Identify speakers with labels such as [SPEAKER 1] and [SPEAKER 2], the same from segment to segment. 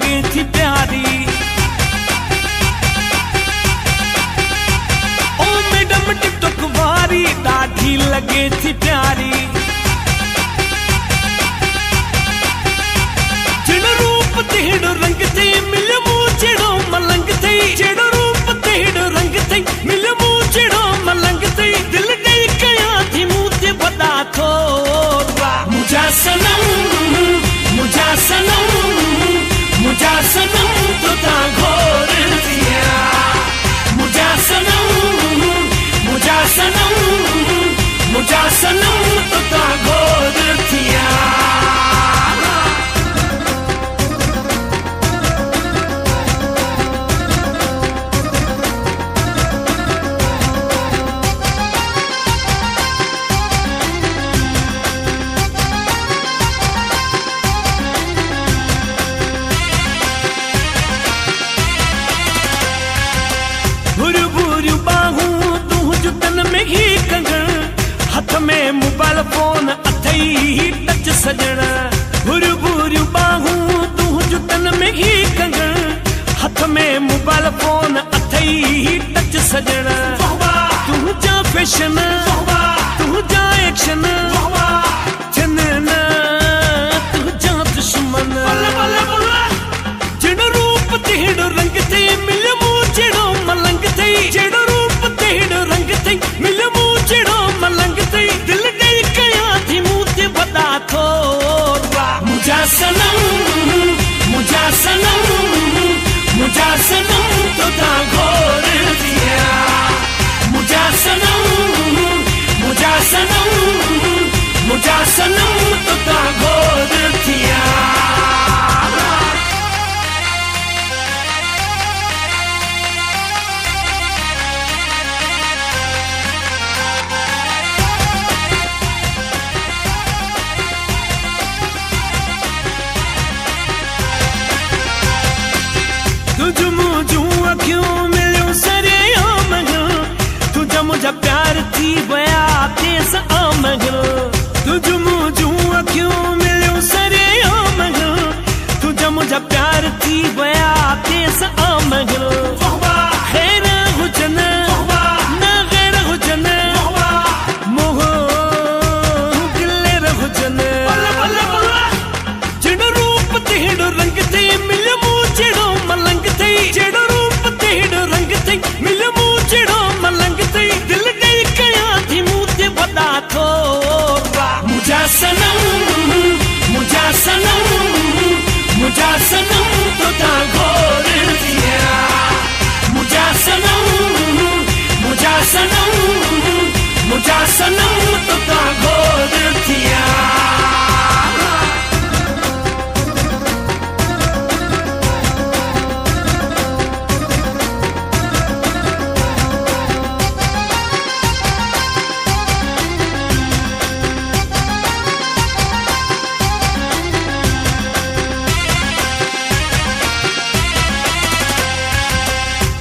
[SPEAKER 1] लगे थी प्यारी। ओ मैडम टिकटॉक वारी ॾाढी लगे थी प्यारी। जहिड़ो रूप तहिड़ो रंग थई मिलियो मूं जहिड़ो मलंग थई। जहिड़ो रूप तहिड़ो रंग थई मिलियो मूं जहिड़ो मलंग थई। दिल ॾेई कयां थी मूं ते वॾा थोरा। मुंहिंजा सनम मुंहिंजा सनम मुंहिंजा सनम तुता घोर थिया। मुंहिंजा सनम मुंहिंजा सनम मुंहिंजा सनम तुता घोर थिया। हथ में मोबाइल फोन अथई टच सजण। भुरियूं भुरियूं बाहूं तूं जुतन में ही कंगण। हथ में मोबाइल फोन अथई टच सजण। तूं जा फैशन तूं जा एक्शन चनन तूं जा दुश्मन। जहिड़ो रूप तहिड़ो रंग थई मिलियो मूं जहिड़ो मलंग थई। जहिड़ो रूप तहिड़ो रंग थई मिलियो मूं जहिड़ो मलंग थई। दिल ॾेई कयां थी मूं ते वॾा थोरा। मुंहिंजा सनम मुंहिंजा सनम मुंहिंजा सनम तुता घोर थिया। मुंहिंजा सनम मुंहिंजा सनम मुंहिंजा सनम तुता घोर थिया। तुझ मुझूं अखियूं मिलियूं सरेआम तुझा मुंहिंजा प्यार थी विया तेज़ आमग। तुझ मुझूं अखियूं मिलियूं सरेआम तुझा मुंहिंजा प्यार थी विया तेज़ आमग। ख़ैर हुजनि न ग़ैर हुजनि मोह दिलेर हुजनि। जहिड़ो रूप तहिड़ो रंग थई मिलियो मूं जहिड़ो मलंग थई। जहिड़ो रूप तहिड़ो रंग थई मिलियो मूं जहिड़ो मलंग थई। दिल ॾेई कयां थी मूं ते वॾा थोरा। मुंहिंजा सनम मुंहिंजा सनम मुंहिंजा सनम तुता घोर थिया। मुंहिंजा सनम मुंहिंजा सनम मुंहिंजा सनम तुता घोर थिया।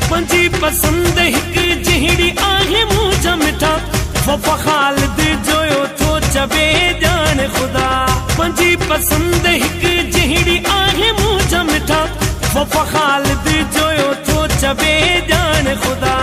[SPEAKER 1] पंजी पसंद हिक जहिड़ी आहे मुंहिंजा मिठा। वफ़ा ख़ालिद जोयो थो चवे ॼाण ख़ुदा। पंजी पसंद हिक जहिड़ी आहे मुंहिंजा मिठा। वफ़ा ख़ालिद जोयो थो चवे ॼाण ख़ुदा।